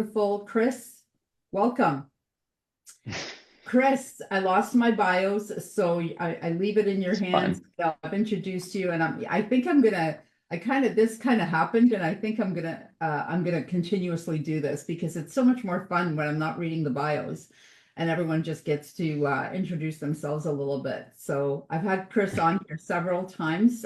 beautiful Chris. Welcome. Chris, I lost my bios, so I leave it in your It's hands. fine. I've introduced you, and I think I'm gonna, this kind of happened, and I think I'm gonna continuously do this because it's so much more fun when I'm not reading the bios, and everyone just gets to introduce themselves a little bit. So I've had Chris on here several times.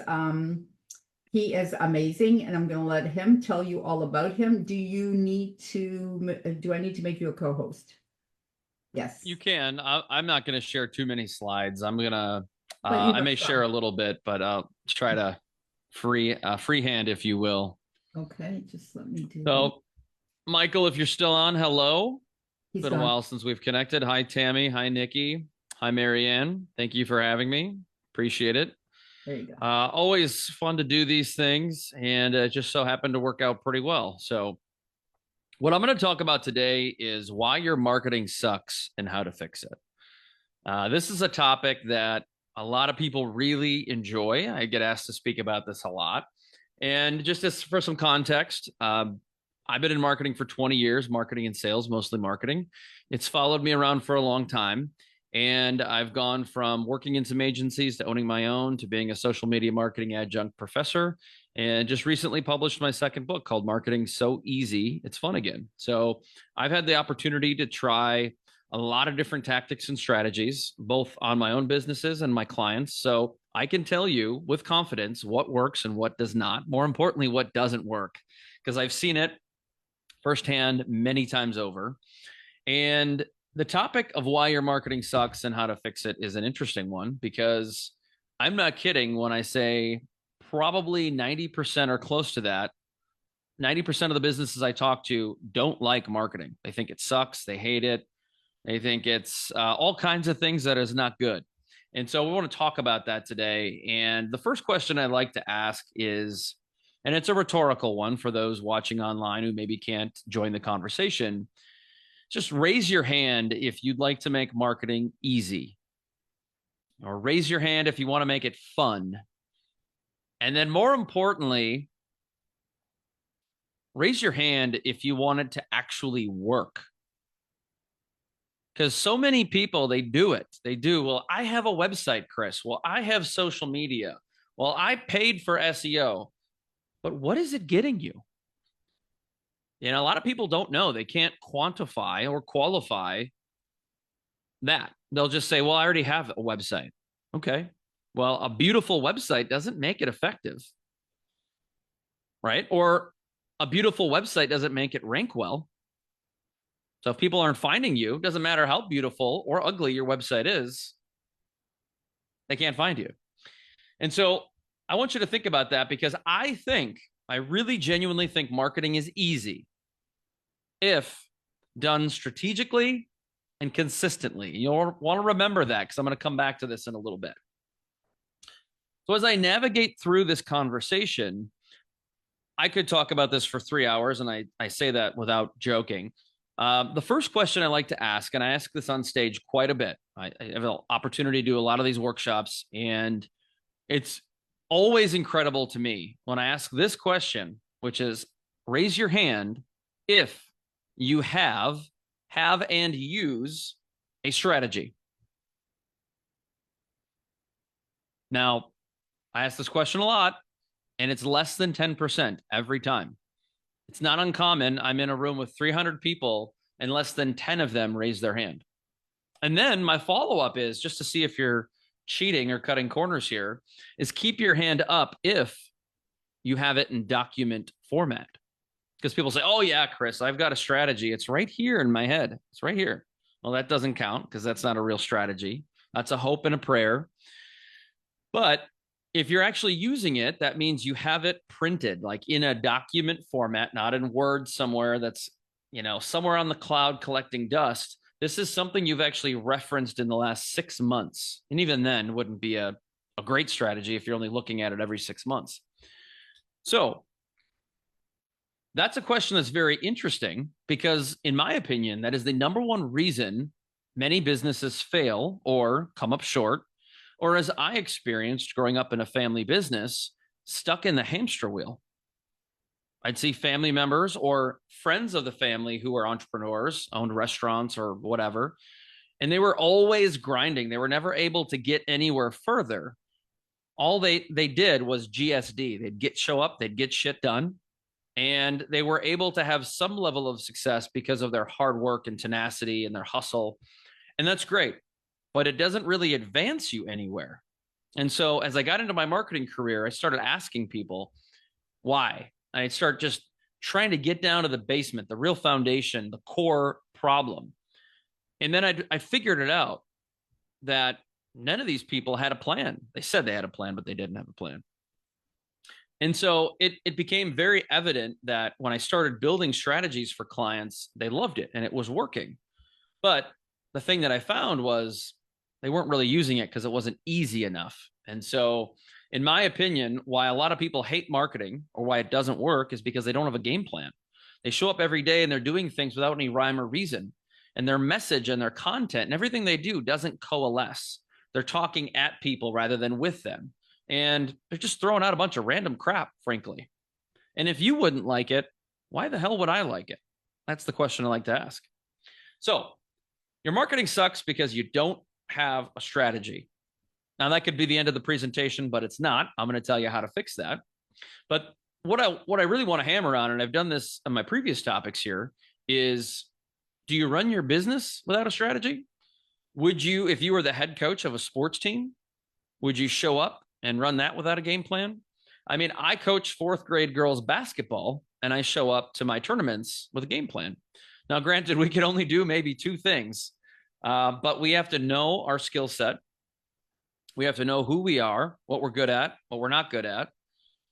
He is amazing, and I'm going to let him tell you all about him. Do I need to make you a co-host? Yes. You can. I'm not going to share too many slides. But you I have may share some. a little bit, but I'll try to freehand, if you will. Okay, just let me do that. So, Michael, if you're still on, hello. He's Been a gone. while since we've connected. Hi, Tammy. Hi, Nikki. Hi, Marianne. Thank you for having me. Appreciate it. There you go. Always fun to do these things, and it just so happened to work out pretty well. So, what I'm going to talk about today is why your marketing sucks and how to fix it. This is a topic that a lot of people really enjoy. I get asked to speak about this a lot. And just as for some context, I've been in marketing for 20 years, marketing and sales, mostly marketing. It's followed me around for a long time. And I've gone from working in some agencies to owning my own to being a social media marketing adjunct professor. And just recently published my second book called Marketing So Easy, It's Fun Again. So I've had the opportunity to try a lot of different tactics and strategies, both on my own businesses and my clients. So I can tell you with confidence what works and what does not. More importantly, what doesn't work, because I've seen it firsthand many times over. And the topic of why your marketing sucks and how to fix it is an interesting one because I'm not kidding when I say probably 90% or close to that. 90% of the businesses I talk to don't like marketing. They think it sucks. They hate it. They think it's all kinds of things that is not good. And so we want to talk about that today. And the first question I'd like to ask is, and it's a rhetorical one for those watching online who maybe can't join the conversation, just raise your hand if you'd like to make marketing easy, or raise your hand if you want to make it fun. And then more importantly, raise your hand if you want it to actually work. Because so many people, they do it. They do. Well, I have a website, Chris. Well, I have social media. Well, I paid for SEO. But what is it getting you? You know, a lot of people don't know. They can't quantify or qualify that. They'll just say, well, I already have a website. Okay. Well, a beautiful website doesn't make it effective, right? Or a beautiful website doesn't make it rank well. So if people aren't finding you, it doesn't matter how beautiful or ugly your website is, they can't find you. And so I want you to think about that because I really genuinely think marketing is easy if done strategically and consistently. You'll want to remember that because I'm going to come back to this in a little bit. So as I navigate through this conversation, I could talk about this for 3 hours, and I say that without joking. The first question I like to ask, and I ask this on stage quite a bit. I have an opportunity to do a lot of these workshops, and it's always incredible to me when I ask this question, which is raise your hand if you have and use a strategy. Now, I ask this question a lot, and it's less than 10% every time. It's not uncommon. I'm in a room with 300 people, and less than 10 of them raise their hand. And then my follow up is just to see if you're cheating or cutting corners here is keep your hand up if you have it in document format. Because people say, oh, yeah, Chris, I've got a strategy. It's right here in my head. It's right here. Well, that doesn't count because that's not a real strategy. That's a hope and a prayer. But if you're actually using it, that means you have it printed like in a document format, not in Word somewhere that's, somewhere on the cloud collecting dust. This is something you've actually referenced in the last 6 months. And even then wouldn't be a great strategy if you're only looking at it every 6 months. So that's a question that's very interesting because, in my opinion, that is the number one reason many businesses fail or come up short, or as I experienced growing up in a family business, stuck in the hamster wheel. I'd see family members or friends of the family who are entrepreneurs, owned restaurants or whatever, and they were always grinding. They were never able to get anywhere further. All they did was GSD. Show up, they'd get shit done, and they were able to have some level of success because of their hard work and tenacity and their hustle. And that's great, but it doesn't really advance you anywhere. And so as I got into my marketing career, I started asking people why. I start just trying to get down to the basement, the real foundation, the core problem. And then I figured it out that none of these people had a plan. They said they had a plan, but they didn't have a plan. And so it became very evident that when I started building strategies for clients, they loved it and it was working. But the thing that I found was they weren't really using it because it wasn't easy enough. And so, in my opinion, why a lot of people hate marketing or why it doesn't work is because they don't have a game plan. They show up every day and they're doing things without any rhyme or reason. And their message and their content and everything they do doesn't coalesce. They're talking at people rather than with them. And they're just throwing out a bunch of random crap, frankly. And if you wouldn't like it, why the hell would I like it? That's the question I like to ask. So your marketing sucks because you don't have a strategy. Now that could be the end of the presentation, but it's not. I'm going to tell you how to fix that. But what I really want to hammer on, and I've done this on my previous topics here, is do you run your business without a strategy? Would you, if you were the head coach of a sports team, would you show up and run that without a game plan? I mean, I coach fourth grade girls basketball and I show up to my tournaments with a game plan. Now, granted, we can only do maybe two things, but we have to know our skill set. We have to know who we are, what we're good at, what we're not good at.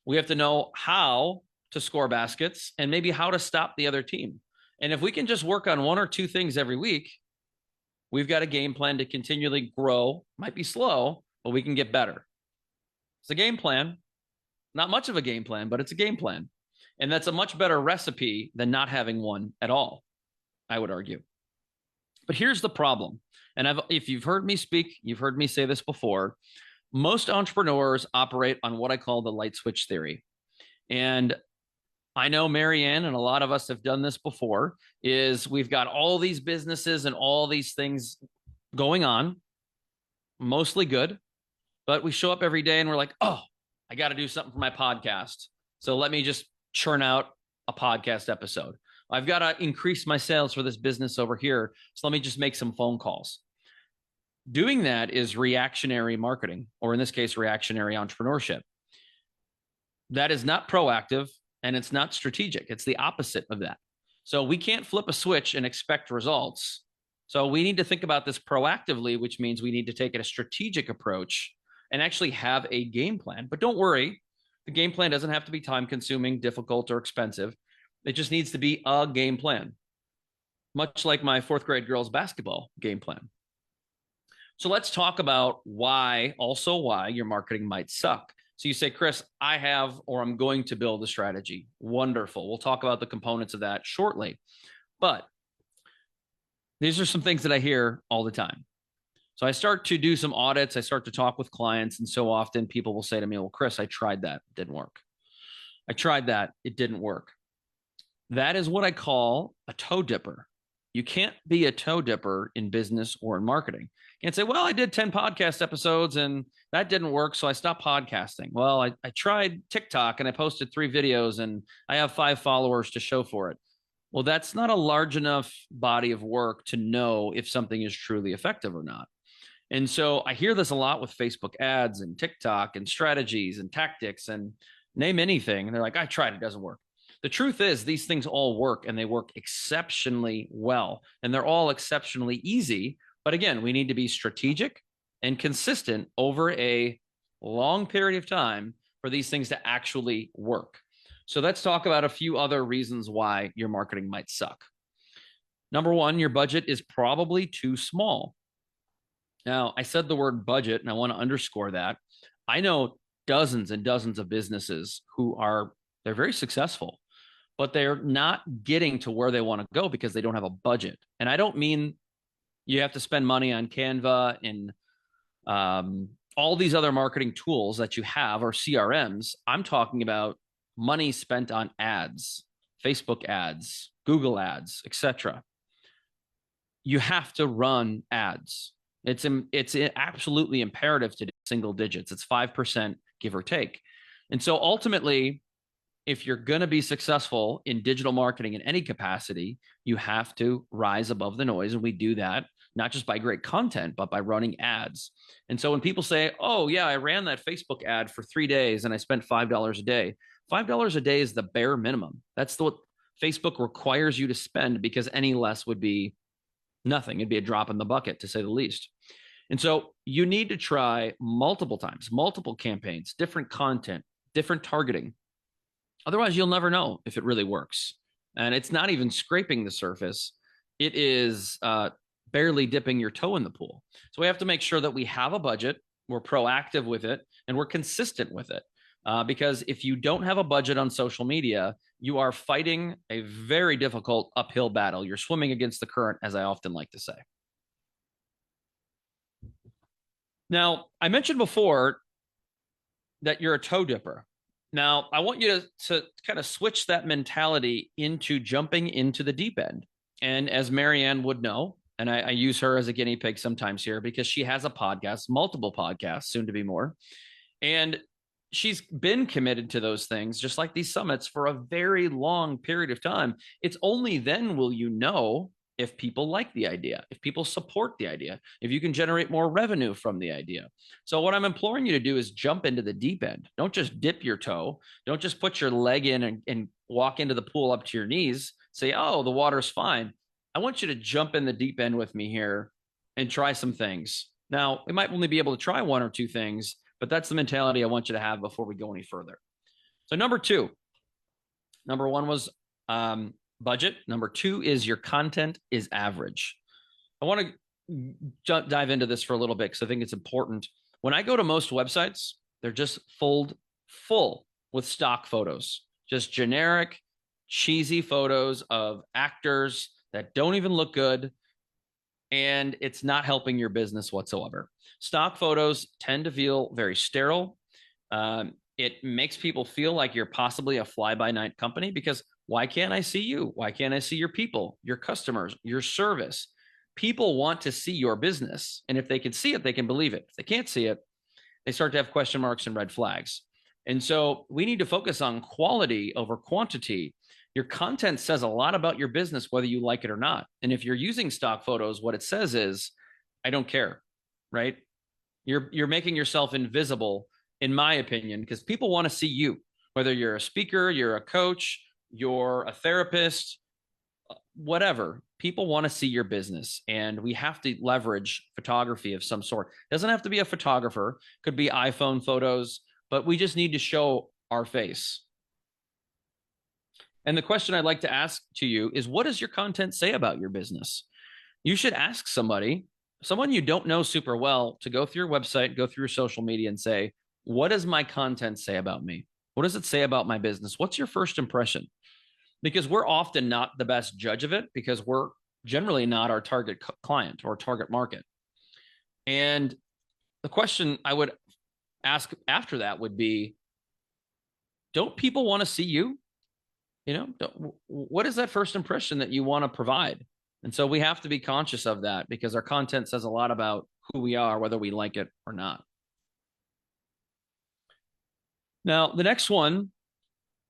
We have to know how to score baskets and maybe how to stop the other team. And if we can just work on one or two things every week, we've got a game plan to continually grow. Might be slow, but we can get better. It's a game plan. Not much of a game plan, but it's a game plan. And that's a much better recipe than not having one at all, I would argue. But here's the problem. And if you've heard me speak, you've heard me say this before. Most entrepreneurs operate on what I call the light switch theory. And I know Marianne and a lot of us have done this before, is we've got all these businesses and all these things going on, mostly good, but we show up every day and we're like, oh, I got to do something for my podcast. So let me just churn out a podcast episode. I've got to increase my sales for this business over here. So let me just make some phone calls. Doing that is reactionary marketing, or in this case, reactionary entrepreneurship. That is not proactive and it's not strategic. It's the opposite of that. So we can't flip a switch and expect results. So we need to think about this proactively, which means we need to take a strategic approach and actually have a game plan. But don't worry, the game plan doesn't have to be time consuming, difficult, or expensive. It just needs to be a game plan, much like my fourth grade girls basketball game plan. So let's talk about why your marketing might suck. So you say, Chris, I have, or I'm going to build a strategy. Wonderful. We'll talk about the components of that shortly. But these are some things that I hear all the time. So I start to do some audits. I start to talk with clients. And so often people will say to me, well, Chris, I tried that. It didn't work. I tried that. It didn't work. That is what I call a toe dipper. You can't be a toe dipper in business or in marketing. You can't say, well, I did 10 podcast episodes and that didn't work, so I stopped podcasting. Well, I tried TikTok and I posted 3 videos and I have 5 followers to show for it. Well, that's not a large enough body of work to know if something is truly effective or not. And so I hear this a lot with Facebook ads and TikTok and strategies and tactics and name anything. And they're like, I tried, it doesn't work. The truth is these things all work and they work exceptionally well and they're all exceptionally easy. But again, we need to be strategic and consistent over a long period of time for these things to actually work. So let's talk about a few other reasons why your marketing might suck. Number one, your budget is probably too small. Now, I said the word budget and I want to underscore that. I know dozens and dozens of businesses who they're very successful, but they're not getting to where they want to go because they don't have a budget. And I don't mean you have to spend money on Canva and all these other marketing tools that you have or CRMs. I'm talking about money spent on ads, Facebook ads, Google ads, etc. You have to run ads. It's absolutely imperative to do single digits. It's 5%, give or take. And so ultimately, if you're going to be successful in digital marketing in any capacity, you have to rise above the noise. And we do that not just by great content, but by running ads. And so when people say, oh, yeah, I ran that Facebook ad for 3 days and I spent $5 a day, $5 a day is the bare minimum. That's what Facebook requires you to spend, because any less would be nothing. It'd be a drop in the bucket, to say the least. And so you need to try multiple times, multiple campaigns, different content, different targeting. Otherwise, you'll never know if it really works. And it's not even scraping the surface. It is barely dipping your toe in the pool. So we have to make sure that we have a budget, we're proactive with it, and we're consistent with it. Because if you don't have a budget on social media, you are fighting a very difficult uphill battle. You're swimming against the current, as I often like to say. Now, I mentioned before that you're a toe dipper. Now, I want you to kind of switch that mentality into jumping into the deep end. And as Marianne would know, and I use her as a guinea pig sometimes here because she has a podcast, multiple podcasts, soon to be more. And she's been committed to those things, just like these summits, for a very long period of time. It's only then will you know if people like the idea, if people support the idea, if you can generate more revenue from the idea. So what I'm imploring you to do is jump into the deep end. Don't just dip your toe. Don't just put your leg in and walk into the pool up to your knees, say, oh, the water's fine. I want you to jump in the deep end with me here and try some things. Now, we might only be able to try 1 or 2 things, but that's the mentality I want you to have before we go any further. So number 2, number 1 was budget. Number 2 is your content is average. I want to dive into this for a little bit because I think it's important. When I go to most websites, they're just full with stock photos, just generic, cheesy photos of actors that don't even look good, and it's not helping your business whatsoever. Stock photos tend to feel very sterile. It makes people feel like you're possibly a fly-by-night company, because why can't I see you? Why can't I see your people, your customers, your service? People want to see your business. And if they can see it, they can believe it. If they can't see it, they start to have question marks and red flags. And so we need to focus on quality over quantity. Your content says a lot about your business, whether you like it or not. And if you're using stock photos, what it says is, I don't care, right? You're making yourself invisible, in my opinion, because people want to see you, whether you're a speaker, you're a coach, you're a therapist, whatever. People want to see your business, and we have to leverage photography of some sort. It doesn't have to be a photographer, could be iPhone photos, but we just need to show our face. And the question I'd like to ask to you is, what does your content say about your business? You should ask somebody, someone you don't know super well, to go through your website, go through your social media and say, what does my content say about me? What does it say about my business? What's your first impression? Because we're often not the best judge of it, because we're generally not our target client or target market. And the question I would ask after that would be, don't people want to see you? You know, what is that first impression that you want to provide? And so we have to be conscious of that, because our content says a lot about who we are, whether we like it or not. Now, the next one,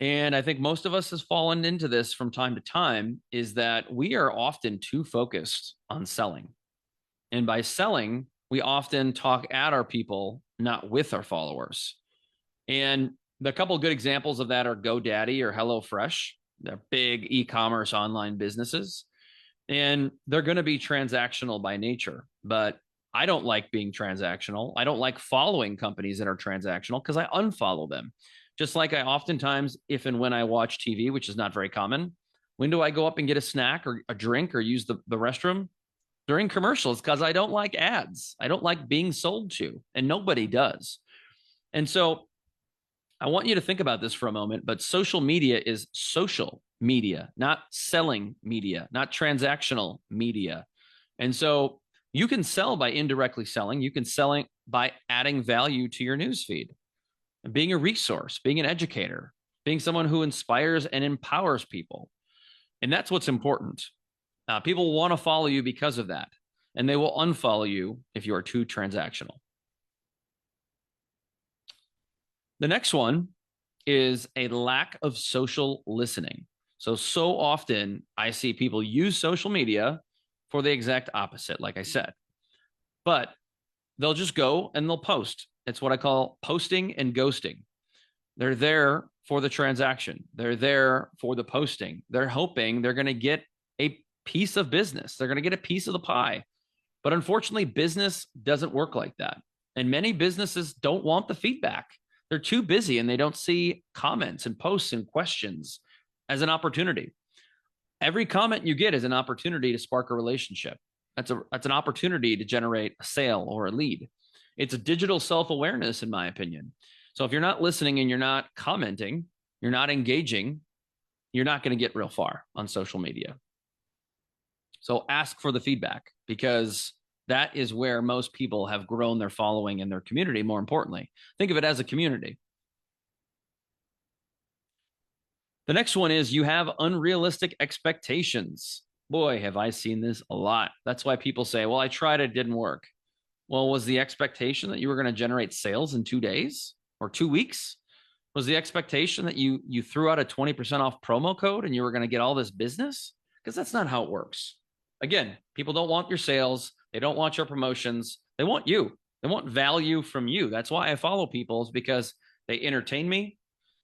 and I think most of us has fallen into this from time to time, is that we are often too focused on selling. And by selling, we often talk at our people, not with our followers. And the couple of good examples of that are GoDaddy or HelloFresh. They're big e-commerce online businesses, and they're going to be transactional by nature. But I don't like being transactional. I don't like following companies that are transactional, because I unfollow them. Just like I oftentimes, if and when I watch TV, which is not very common, when do I go up and get a snack or a drink or use the restroom? During commercials, because I don't like ads. I don't like being sold to, and nobody does. And so I want you to think about this for a moment, but social media is social media, not selling media, not transactional media. And so you can sell by indirectly selling. You can sell by adding value to your newsfeed, being a resource, being an educator, being someone who inspires and empowers people. And that's what's important. People want to follow you because of that, and they will unfollow you if you are too transactional. The next one is a lack of social listening. So often I see people use social media for the exact opposite, like I said, but they'll just go and they'll post. It's what I call posting and ghosting. They're there for the transaction. They're there for the posting. They're hoping they're going to get a piece of business. They're going to get a piece of the pie. But unfortunately, business doesn't work like that. And many businesses don't want the feedback. They're too busy and they don't see comments and posts and questions as an opportunity. Every comment you get is an opportunity to spark a relationship. That's an opportunity to generate a sale or a lead. It's a digital self-awareness, in my opinion. So if you're not listening and you're not commenting, you're not engaging, you're not going to get real far on social media. So ask for the feedback, because that is where most people have grown their following and their community. More importantly, think of it as a community. The next one is you have unrealistic expectations. Boy, have I seen this a lot. That's why people say, well, I tried, it didn't work. Well, was the expectation that you were going to generate sales in 2 days or 2 weeks? Was the expectation that you threw out a 20% off promo code and you were going to get all this business? Because that's not how it works. Again, people don't want your sales. They don't want your promotions. They want you. They want value from you. That's why I follow people, is because they entertain me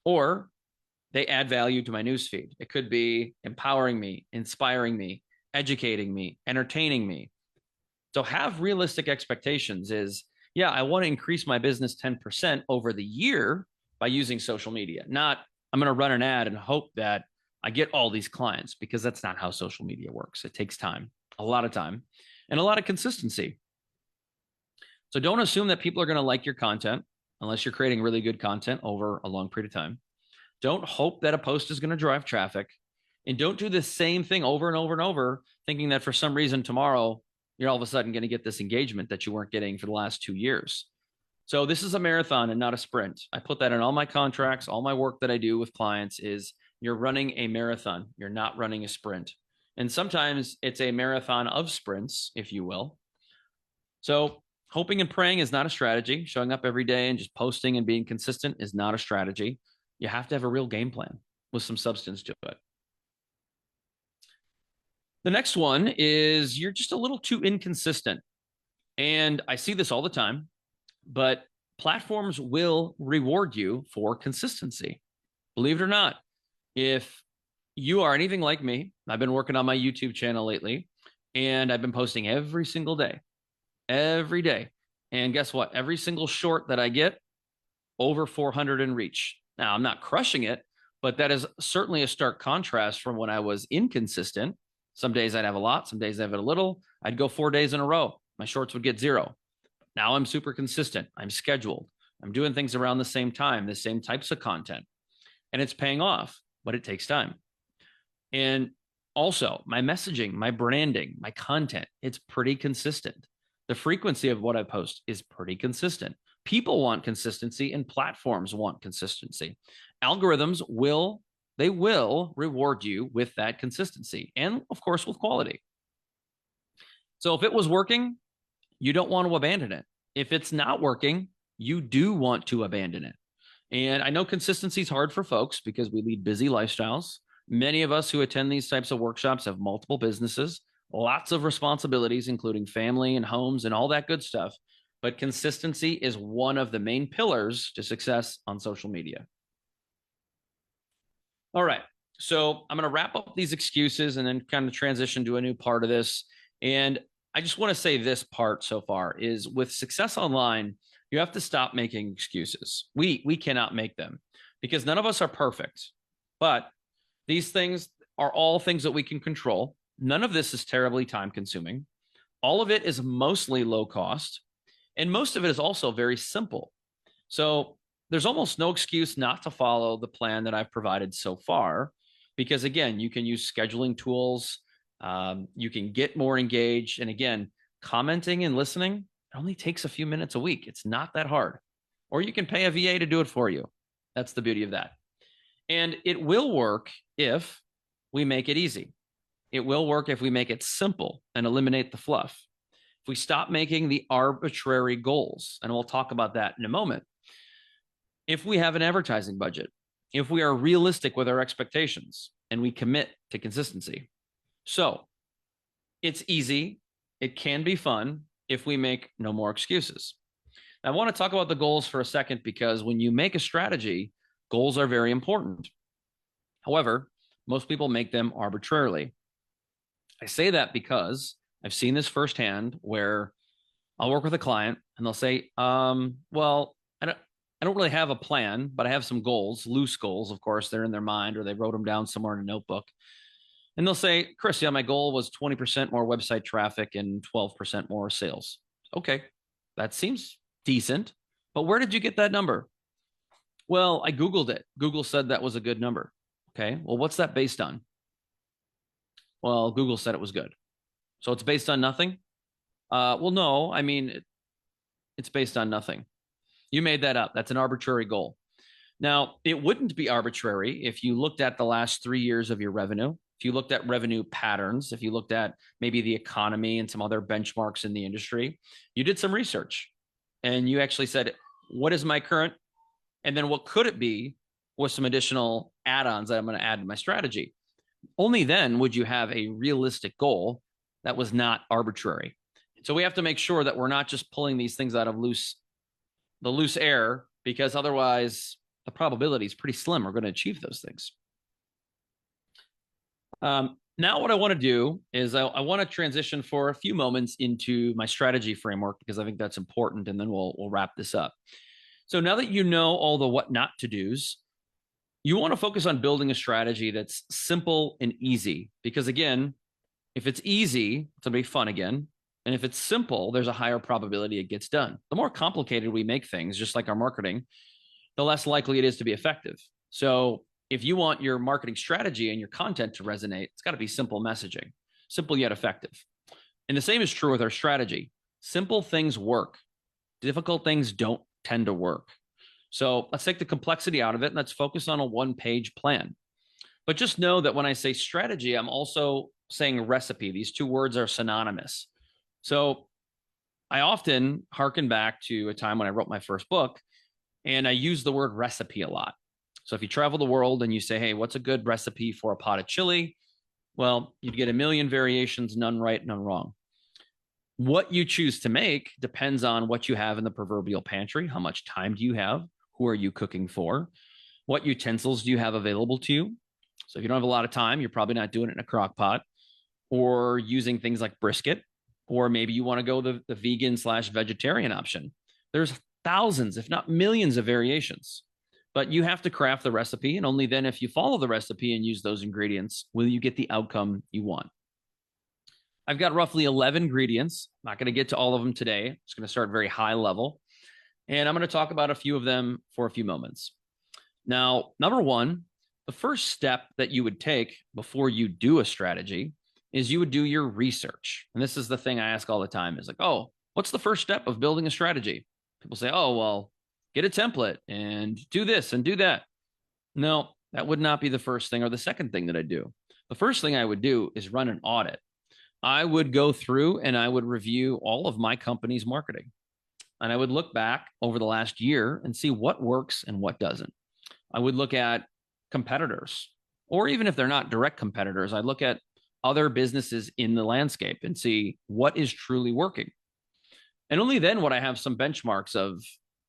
or they add value to my newsfeed. It could be empowering me, inspiring me, educating me, entertaining me. So have realistic expectations is, yeah, I want to increase my business 10% over the year by using social media. Not, I'm going to run an ad and hope that I get all these clients, because that's not how social media works. It takes time, a lot of time, and a lot of consistency. So don't assume that people are going to like your content unless you're creating really good content over a long period of time. Don't hope that a post is going to drive traffic, and don't do the same thing over and over and over, thinking that for some reason tomorrow you're all of a sudden going to get this engagement that you weren't getting for the last 2 years. So this is a marathon and not a sprint. I put that in all my contracts, all my work that I do with clients is you're running a marathon. You're not running a sprint. And sometimes it's a marathon of sprints, if you will. So hoping and praying is not a strategy. Showing up every day and just posting and being consistent is not a strategy. You have to have a real game plan with some substance to it. The next one is you're just a little too inconsistent. And I see this all the time, but platforms will reward you for consistency. Believe it or not, if you are anything like me, I've been working on my YouTube channel lately, and I've been posting every single day, every day. And guess what? Every single short that I get, over 400 in reach. Now, I'm not crushing it, but that is certainly a stark contrast from when I was inconsistent. Some days I'd have a lot, some days I have a little. I'd go 4 days in a row. My shorts would get 0. Now I'm super consistent. I'm scheduled. I'm doing things around the same time, the same types of content, and it's paying off, but it takes time. And also my messaging, my branding, my content, it's pretty consistent. The frequency of what I post is pretty consistent. People want consistency and platforms want consistency. Algorithms will reward you with that consistency and, of course, with quality. So if it was working, you don't want to abandon it. If it's not working, you do want to abandon it. And I know consistency is hard for folks because we lead busy lifestyles. Many of us who attend these types of workshops have multiple businesses, lots of responsibilities, including family and homes and all that good stuff. But consistency is one of the main pillars to success on social media. All right. So I'm going to wrap up these excuses and then kind of transition to a new part of this. And I just want to say this part so far is with success online, you have to stop making excuses. We cannot make them because none of us are perfect, but these things are all things that we can control. None of this is terribly time consuming. All of it is mostly low cost, and most of it is also very simple. So there's almost no excuse not to follow the plan that I've provided so far, because again, you can use scheduling tools. You can get more engaged. And again, commenting and listening, it only takes a few minutes a week. It's not that hard. Or you can pay a VA to do it for you. That's the beauty of that. And it will work if we make it easy. It will work if we make it simple and eliminate the fluff. If we stop making the arbitrary goals, and we'll talk about that in a moment. If we have an advertising budget, if we are realistic with our expectations and we commit to consistency. So it's easy. It can be fun if we make no more excuses. I want to talk about the goals for a second because when you make a strategy, goals are very important. However, most people make them arbitrarily. I say that because I've seen this firsthand where I'll work with a client and they'll say, well, I don't really have a plan, but I have some goals, loose goals. Of course, they're in their mind or they wrote them down somewhere in a notebook. And they'll say, Chris, yeah, my goal was 20% more website traffic and 12% more sales. Okay, that seems decent, but where did you get that number? Well, I Googled it. Google said that was a good number. Okay, well, what's that based on? Well, Google said it was good. So it's based on nothing? Well, no, I mean, it's based on nothing. You made that up. That's an arbitrary goal. Now, it wouldn't be arbitrary if you looked at the last 3 years of your revenue, if you looked at revenue patterns, if you looked at maybe the economy and some other benchmarks in the industry, you did some research and you actually said, what is my current? And then what could it be with some additional add-ons that I'm going to add to my strategy? Only then would you have a realistic goal that was not arbitrary. So we have to make sure that we're not just pulling these things out of the loose air, because otherwise the probability is pretty slim we're going to achieve those things. Now what I want to do is I want to transition for a few moments into my strategy framework because I think that's important, and then we'll wrap this up. So now that you know all the what not to do's, you want to focus on building a strategy that's simple and easy, because again, if it's easy, it's going to be fun again. And if it's simple, there's a higher probability it gets done. The more complicated we make things, just like our marketing, the less likely it is to be effective. So if you want your marketing strategy and your content to resonate, it's got to be simple messaging, simple yet effective. And the same is true with our strategy. Simple things work. Difficult things don't tend to work. So let's take the complexity out of it and let's focus on a one-page plan. But just know that when I say strategy, I'm also saying recipe. These two words are synonymous. So I often hearken back to a time when I wrote my first book, and I use the word recipe a lot. So if you travel the world and you say, hey, what's a good recipe for a pot of chili? Well, you'd get a million variations, none right, none wrong. What you choose to make depends on what you have in the proverbial pantry. How much time do you have? Who are you cooking for? What utensils do you have available to you? So if you don't have a lot of time, you're probably not doing it in a crock pot or using things like brisket, or maybe you want to go the vegan/vegetarian option. There's thousands, if not millions of variations, but you have to craft the recipe. And only then, if you follow the recipe and use those ingredients, will you get the outcome you want. I've got roughly 11 ingredients. I'm not going to get to all of them today. I'm just going to start very high level. And I'm going to talk about a few of them for a few moments. Now, number one, the first step that you would take before you do a strategy is you would do your research. And this is the thing I ask all the time is like, oh, what's the first step of building a strategy? People say, oh, well, get a template and do this and do that. No, that would not be the first thing or the second thing that I do. The first thing I would do is run an audit. I would go through and I would review all of my company's marketing. And I would look back over the last year and see what works and what doesn't. I would look at competitors, or even if they're not direct competitors, I'd look at other businesses in the landscape and see what is truly working. And only then would I have some benchmarks of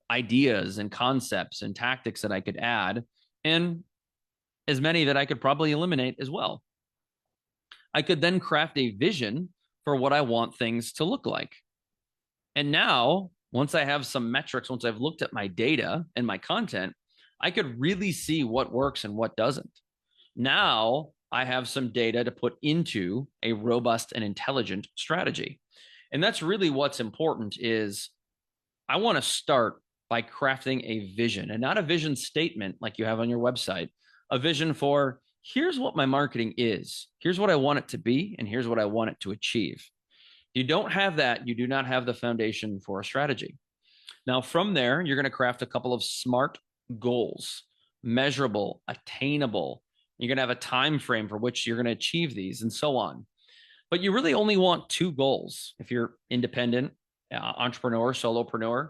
ideas and concepts and tactics that I could add, and as many that I could probably eliminate as well. I could then craft a vision for what I want things to look like. And now, once I have some metrics, once I've looked at my data and my content, I could really see what works and what doesn't. Now I have some data to put into a robust and intelligent strategy. And that's really what's important is I want to start by crafting a vision, and not a vision statement like you have on your website, a vision for here's what my marketing is, here's what I want it to be, and here's what I want it to achieve. If you don't have that, you do not have the foundation for a strategy. Now, from there, you're going to craft a couple of SMART goals. measurable, attainable. You're going to have a time frame for which you're going to achieve these and so on. But you really only want two goals. If you're independent, entrepreneur, solopreneur,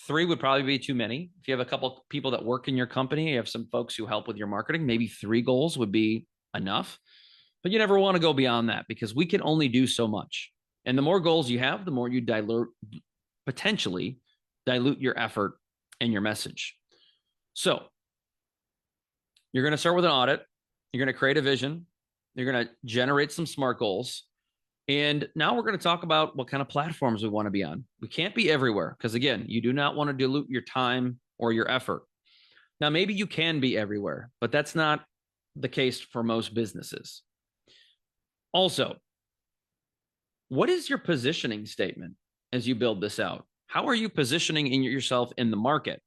three would probably be too many. If you have a couple people that work in your company, you have some folks who help with your marketing, maybe three goals would be enough. But you never want to go beyond that because we can only do so much. And the more goals you have, the more you potentially dilute your effort and your message. So you're going to start with an audit. You're going to create a vision. You're going to generate some SMART goals. And now we're going to talk about what kind of platforms we want to be on. We can't be everywhere because, again, you do not want to dilute your time or your effort. Now, maybe you can be everywhere, but that's not the case for most businesses. Also, what is your positioning statement as you build this out? How are you positioning yourself in the market?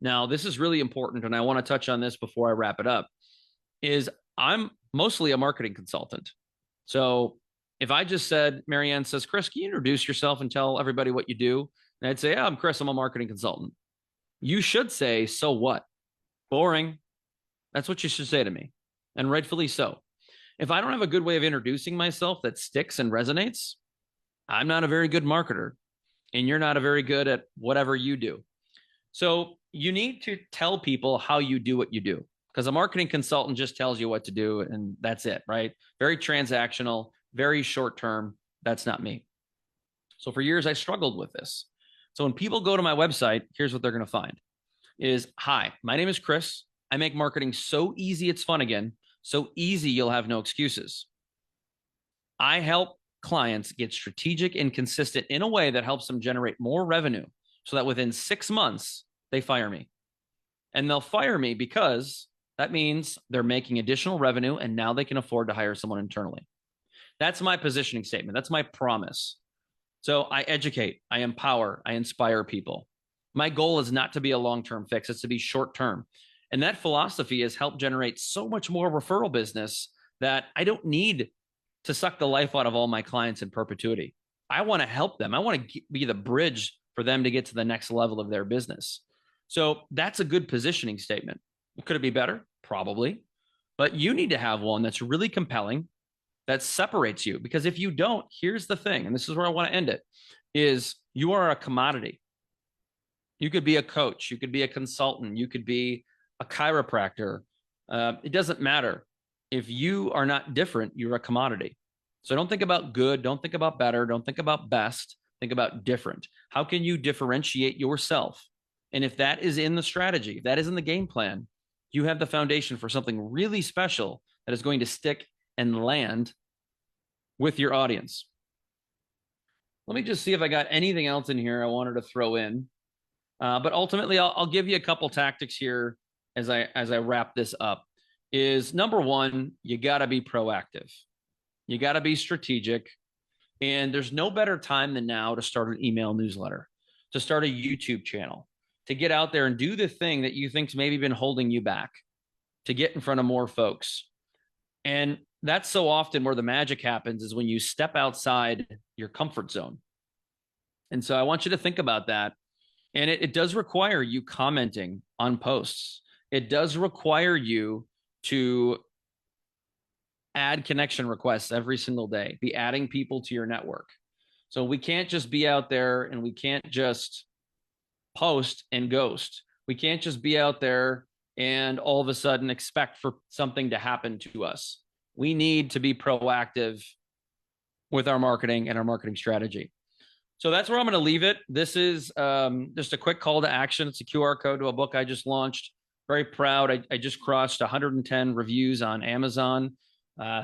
Now, this is really important, and I want to touch on this before I wrap it up, is I'm mostly a marketing consultant. So if I just said, Marianne says, Chris, can you introduce yourself and tell everybody what you do? And I'd say, yeah, I'm Chris, I'm a marketing consultant. You should say, so what? Boring. That's what you should say to me, and rightfully so. If I don't have a good way of introducing myself that sticks and resonates, I'm not a very good marketer, and you're not a very good at whatever you do. So you need to tell people how you do what you do, because a marketing consultant just tells you what to do, and that's it, right? Very transactional, very short term. That's not me. So for years, I struggled with this. So when people go to my website, here's what they're going to find is, hi, my name is Chris. I make marketing so easy, it's fun again. So easy, you'll have no excuses. I help clients get strategic and consistent in a way that helps them generate more revenue so that within 6 months, they fire me. And they'll fire me because that means they're making additional revenue and now they can afford to hire someone internally. That's my positioning statement. That's my promise. So I educate, I empower, I inspire people. My goal is not to be a long-term fix. It's to be short-term. And that philosophy has helped generate so much more referral business that I don't need to suck the life out of all my clients in perpetuity. I want to help them. I want to be the bridge for them to get to the next level of their business. So that's a good positioning statement. Could it be better? Probably. But you need to have one that's really compelling, that separates you. Because if you don't, here's the thing, and this is where I want to end it, is you are a commodity. You could be a coach. You could be a consultant. You could be a chiropractor. It doesn't matter. If you are not different, you're a commodity. So don't think about good. Don't think about better. Don't think about best. Think about different. How can you differentiate yourself? And if that is in the strategy, if that is in the game plan, you have the foundation for something really special that is going to stick and land with your audience. Let me just see if I got anything else in here I wanted to throw in. But ultimately, I'll give you a couple tactics here as I wrap this up. Is number one, you got to be proactive. You got to be strategic. And there's no better time than now to start an email newsletter, to start a YouTube channel, to get out there and do the thing that you think's maybe been holding you back, to get in front of more folks. And that's so often where the magic happens, is when you step outside your comfort zone. And so I want you to think about that. And it does require you commenting on posts. It does require you to add connection requests every single day, be adding people to your network. So we can't just be out there and we can't just post and ghost. We can't just be out there and all of a sudden expect for something to happen to us. We need to be proactive with our marketing and our marketing strategy. So that's where I'm going to leave it. This is just a quick call to action. It's a QR code to a book I just launched. Very proud. I just crossed 110 reviews on Amazon.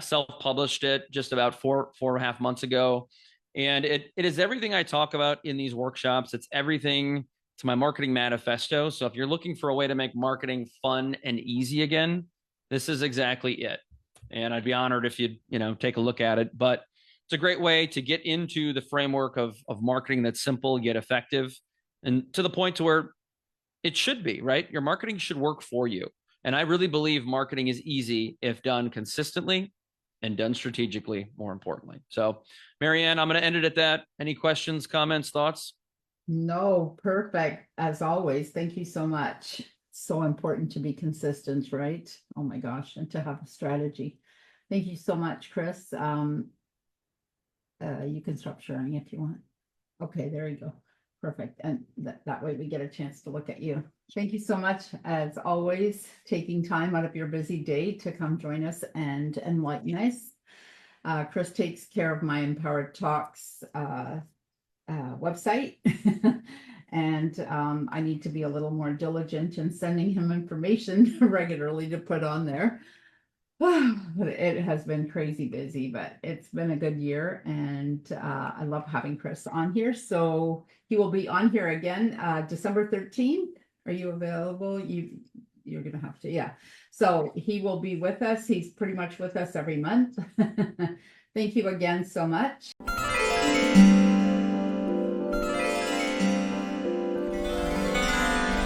Self-published it just about four and a half months ago. And it is everything I talk about in these workshops. It's everything. It's my marketing manifesto. So if you're looking for a way to make marketing fun and easy again, this is exactly it. And I'd be honored if you'd, take a look at it. But it's a great way to get into the framework of marketing that's simple yet effective, and to the point to where it should be, right? Your marketing should work for you. And I really believe marketing is easy if done consistently and done strategically, more importantly. So, Marianne, I'm going to end it at that. Any questions, comments, thoughts? No, perfect. As always. Thank you so much. so important to be consistent, right? Oh my gosh, and to have a strategy. Thank you so much, Chris. You can stop sharing if you want. Okay, there you go. Perfect. And that way we get a chance to look at you. Thank you so much, as always, taking time out of your busy day to come join us and enlighten us. Chris takes care of my Empowered Talks website. And I need to be a little more diligent in sending him information regularly to put on there. It has been crazy busy, but it's been a good year, and I love having Chris on here. So he will be on here again December 13th. Are you available? You're gonna have to, yeah. So he will be with us. He's pretty much with us every month. Thank you again so much.